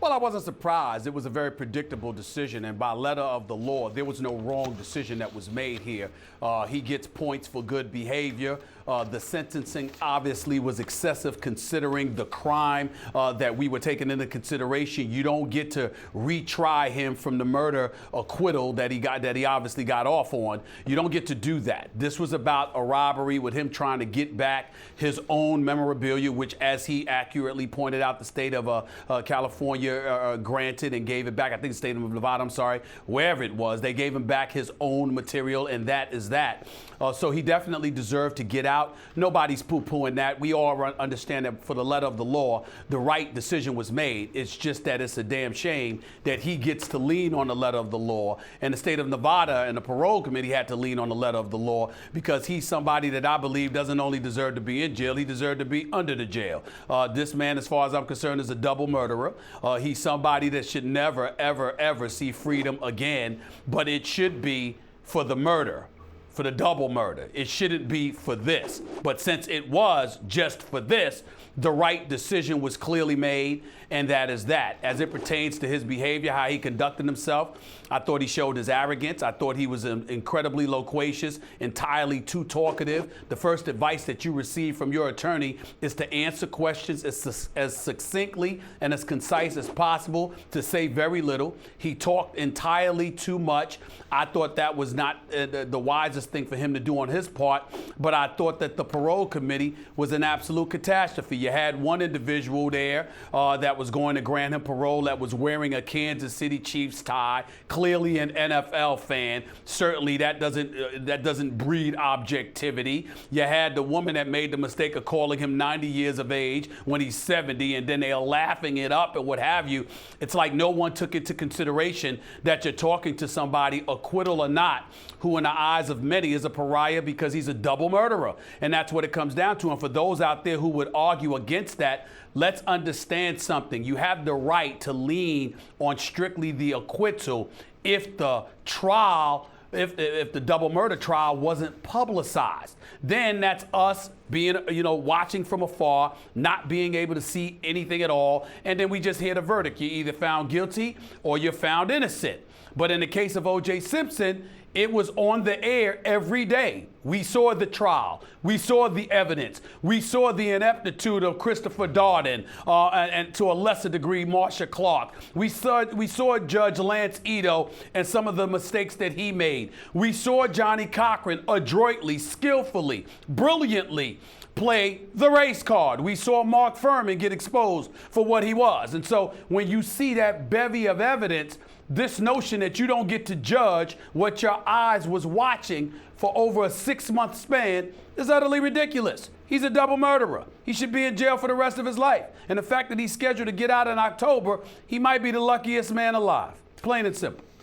Well, I wasn't surprised. It was a very predictable decision, and by letter of the law, there was no wrong decision that was made here. He gets points for good behavior. The sentencing obviously was excessive considering the crime that we were taking into consideration. You don't get to retry him from the murder acquittal that he obviously got off on. You don't get to do that. This was about a robbery with him trying to get back his own memorabilia, which, as he accurately pointed out, the state of California granted and gave it back. I think the state of Nevada, I'm sorry, wherever it was, they gave him back his own material, and that is that. So he definitely deserved to get out. Nobody's poo-pooing that. We all understand that for the letter of the law, the right decision was made. It's just that it's a damn shame that he gets to lean on the letter of the law, and the state of Nevada and the parole committee had to lean on the letter of the law because he's somebody that I believe doesn't only deserve to be in jail, he deserved to be under the jail. This man, as far as I'm concerned, is a double murderer. He's somebody that should never, ever, ever see freedom again, but it should be for the murder, for the double murder. It shouldn't be for this. But since it was just for this, the right decision was clearly made, and that is that. As it pertains to his behavior, how he conducted himself, I thought he showed his arrogance. I thought he was incredibly loquacious, entirely too talkative. The first advice that you receive from your attorney is to answer questions as succinctly and as concise as possible, to say very little. He talked entirely too much. I thought that was not the wisest thing for him to do on his part, but I thought that the parole committee was an absolute catastrophe. You had one individual there that was going to grant him parole that was wearing a Kansas City Chiefs tie, clearly an NFL fan. Certainly that doesn't breed objectivity. You had the woman that made the mistake of calling him 90 years of age when he's 70, and then they're laughing it up and what have you. It's like no one took into consideration that you're talking to somebody, acquittal or not, who in the eyes of many is a pariah because he's a double murderer. And that's what it comes down to. And for those out there who would argue against that, let's understand something. You have the right to lean on strictly the acquittal if the trial, if the double murder trial wasn't publicized. Then that's us being, watching from afar, not being able to see anything at all, and then we just hear the verdict. You're either found guilty or you're found innocent. But in the case of O.J. Simpson, it was on the air every day. We saw the trial. We saw the evidence. We saw the ineptitude of Christopher Darden and to a lesser degree, Marsha Clark. We saw Judge Lance Ito and some of the mistakes that he made. We saw Johnny Cochran adroitly, skillfully, brilliantly play the race card. We saw Mark Furman get exposed for what he was. And so when you see that bevy of evidence, this notion that you don't get to judge what your eyes was watching for over a 6-month span is utterly ridiculous. He's a double murderer. He should be in jail for the rest of his life. And the fact that he's scheduled to get out in October, he might be the luckiest man alive. It's plain and simple.